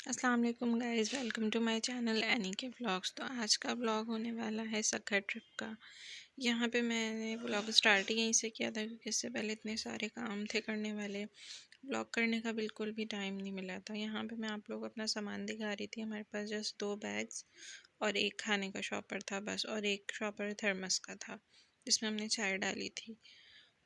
अस्सलाम वालेकुम guys, welcome to my channel Annie के व्लॉग्स। तो आज का व्लॉग होने वाला है सक्खर ट्रिप का। यहाँ पे मैंने व्लॉग स्टार्ट ही यहीं से किया था क्योंकि इससे पहले इतने सारे काम थे करने वाले, व्लॉग करने का बिल्कुल भी टाइम नहीं मिला था। यहाँ पे मैं आप लोग अपना सामान दिखा रही थी। हमारे पास जस्ट 2 बैग्स और एक खाने का शॉपर था बस, और एक शॉपर थर्मस का था जिसमें हमने चाय डाली थी।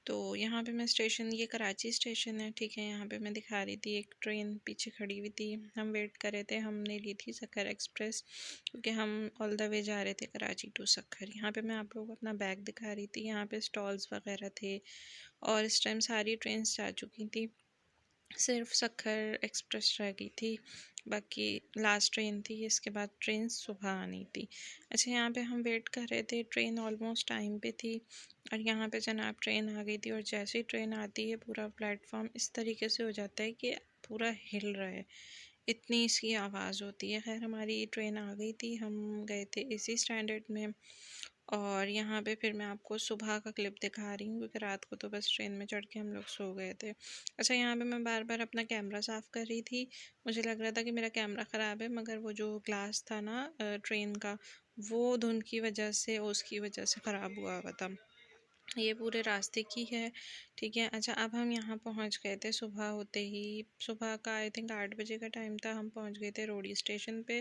तो यहाँ पे मैं स्टेशन, ये कराची स्टेशन है, ठीक है। यहाँ पे मैं दिखा रही थी, एक ट्रेन पीछे खड़ी हुई थी, हम वेट कर रहे थे। हमने ली थी सक्खर एक्सप्रेस क्योंकि हम ऑल द वे जा रहे थे कराची टू सक्खर। यहाँ पे मैं आप लोगों को अपना बैग दिखा रही थी। यहाँ पे स्टॉल्स वगैरह थे और इस टाइम सारी ट्रेन्स जा चुकी थी, सिर्फ सक्खर एक्सप्रेस रह गई थी। बाकी लास्ट ट्रेन थी, इसके बाद ट्रेन सुबह आनी थी। अच्छा, यहाँ पे हम वेट कर रहे थे, ट्रेन ऑलमोस्ट टाइम पे थी और यहाँ पे जनाब ट्रेन आ गई थी। और जैसे ही ट्रेन आती है पूरा प्लेटफॉर्म इस तरीके से हो जाता है कि पूरा हिल रहा है, इतनी इसकी आवाज़ होती है। खैर हमारी ट्रेन आ गई थी, हम गए थे एसी स्टैंडर्ड में। और यहाँ पे फिर मैं आपको सुबह का क्लिप दिखा रही हूँ क्योंकि रात को तो बस ट्रेन में चढ़ के हम लोग सो गए थे। अच्छा, यहाँ पे मैं बार बार अपना कैमरा साफ़ कर रही थी। मुझे लग रहा था कि मेरा कैमरा ख़राब है, मगर वो जो ग्लास था ना ट्रेन का, वो धुंध की वजह से, उसकी वजह से ख़राब हुआ था। ये पूरे रास्ते की है, ठीक है। अच्छा, अब हम यहाँ पहुँच गए थे सुबह होते ही। सुबह का आई थिंक 8 बजे का टाइम था। हम पहुँच गए थे रोडी स्टेशन पे।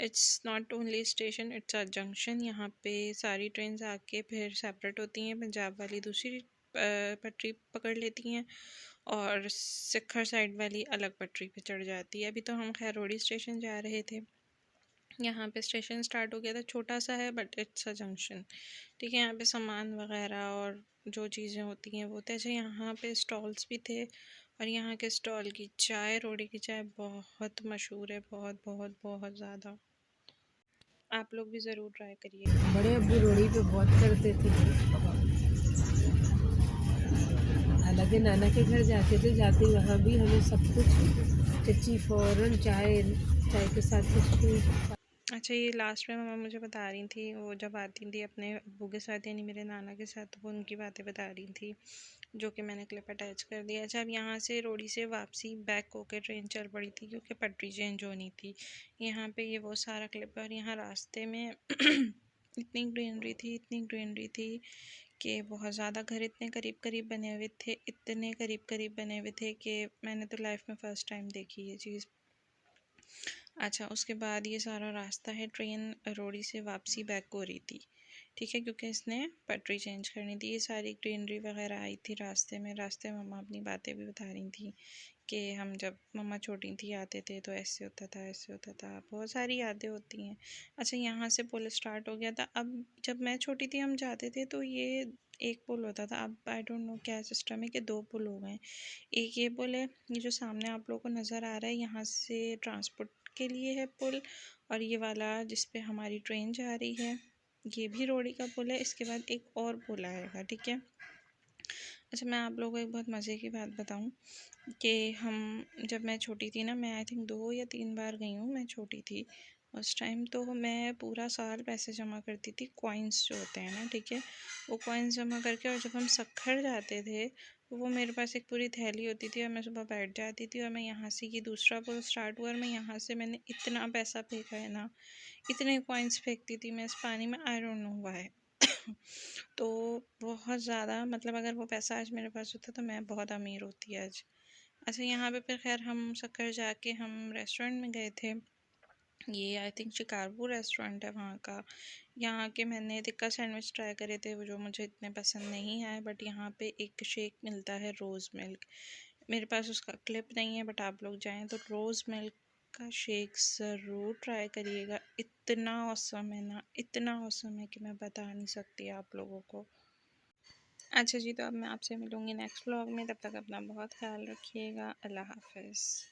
It's not only station, it's a junction. यहाँ पे सारी ट्रेन आके फिर सेपरेट होती हैं। पंजाब वाली दूसरी पटरी पकड़ लेती हैं और सिखर साइड वाली अलग पटरी पे चढ़ जाती है। अभी तो हम खैर रोडी स्टेशन जा रहे थे। यहाँ पे स्टेशन स्टार्ट हो गया था, छोटा सा है बट इट्स अ जंक्शन, ठीक है। यहाँ पे सामान वगैरह और जो चीज़ें होती हैं वो थे। अच्छा, यहाँ पे स्टॉल्स भी थे और यहाँ के स्टॉल की चाय, रोडी की चाय बहुत मशहूर है, बहुत बहुत बहुत ज़्यादा। आप लोग भी ज़रूर ट्राई करिएगा। बड़े अब्बू रोड़ी पे बहुत करते थे। हालांकि नाना के घर जाते थे, जाते वहाँ भी हमें सब कुछ कच्ची फ़ौरन चाय, चाय के साथ कुछ। अच्छा, ये लास्ट में मम्मा मुझे बता रही थी, वो जब आती थी अपने अब्बू के साथ यानी मेरे नाना के साथ, तो वो उनकी बातें बता रही थी जो कि मैंने क्लिप अटैच कर दिया। अच्छा, अब यहाँ से रोडी से वापसी बैक होकर ट्रेन चल पड़ी थी क्योंकि पटरी चेंज होनी थी। यहाँ पे ये वो सारा क्लिप है और यहाँ रास्ते में इतनी ग्रीनरी थी, इतनी ग्रीनरी थी कि बहुत ज़्यादा घर इतने करीब करीब बने हुए थे, इतने करीब करीब बने हुए थे कि मैंने तो लाइफ में फ़र्स्ट टाइम देखी ये चीज़। अच्छा, उसके बाद ये सारा रास्ता है, ट्रेन रोडी से वापसी बैक हो रही थी, ठीक है, क्योंकि इसने पटरी चेंज करनी थी। ये सारी ग्रीनरी वगैरह आई थी रास्ते में। रास्ते में मम्मा अपनी बातें भी बता रही थी कि हम जब मम्मा छोटी थी आते थे तो ऐसे होता था, ऐसे होता था। बहुत सारी यादें होती हैं। अच्छा, यहाँ से पुल स्टार्ट हो गया था। अब जब मैं छोटी थी हम जाते थे तो ये एक पुल होता था, अब आई डोंट नो क्या सिस्टम है कि 2 पुल हो गए। एक ये पुल है, ये जो सामने आप लोगों को नज़र आ रहा है, यहाँ से ट्रांसपोर्ट के लिए है पुल, और ये वाला जिस पे हमारी ट्रेन जा रही है ये भी रोडी का पुल है। इसके बाद एक और पुल आएगा, ठीक है। अच्छा, मैं आप लोगों को एक बहुत मज़े की बात बताऊं कि हम, जब मैं छोटी थी ना, मैं आई थिंक 2 या 3 बार गई हूँ, मैं छोटी थी उस टाइम। तो मैं पूरा साल पैसे जमा करती थी, कॉइन्स जो होते हैं ना, ठीक है, वो कॉइन्स जमा करके। और जब हम सक्खर जाते थे तो वो मेरे पास एक पूरी थैली होती थी और मैं सुबह बैठ जाती थी और मैं यहाँ से, ये दूसरा पुल स्टार्ट हुआ और मैं यहाँ से, मैंने इतना पैसा फेंका है ना, इतने कॉइन्स फेंकती थी मैं इस पानी में, आई डोंट नो व्हाई। तो बहुत ज़्यादा, मतलब अगर वो पैसा आज मेरे पास होता तो मैं बहुत अमीर होती आज। अच्छा, यहाँ पे फिर खैर हम सक्खर जाके हम रेस्टोरेंट में गए थे। ये आई थिंक शिकारपुर रेस्टोरेंट है वहाँ का। यहाँ के मैंने टिक्का सैंडविच ट्राई करे थे, वो जो मुझे इतने पसंद नहीं आए। बट यहाँ पे एक शेक मिलता है रोज़ मिल्क, मेरे पास उसका क्लिप नहीं है, बट आप लोग जाएं तो रोज़ मिल्क का शेक ज़रूर ट्राई करिएगा। इतना औसम है ना, इतना औसम है कि मैं बता नहीं सकती आप लोगों को। अच्छा जी, तो अब मैं आपसे मिलूँगी नेक्स्ट व्लॉग में, तब तक अपना बहुत ख्याल रखिएगा। अल्लाह हाफ़िज़।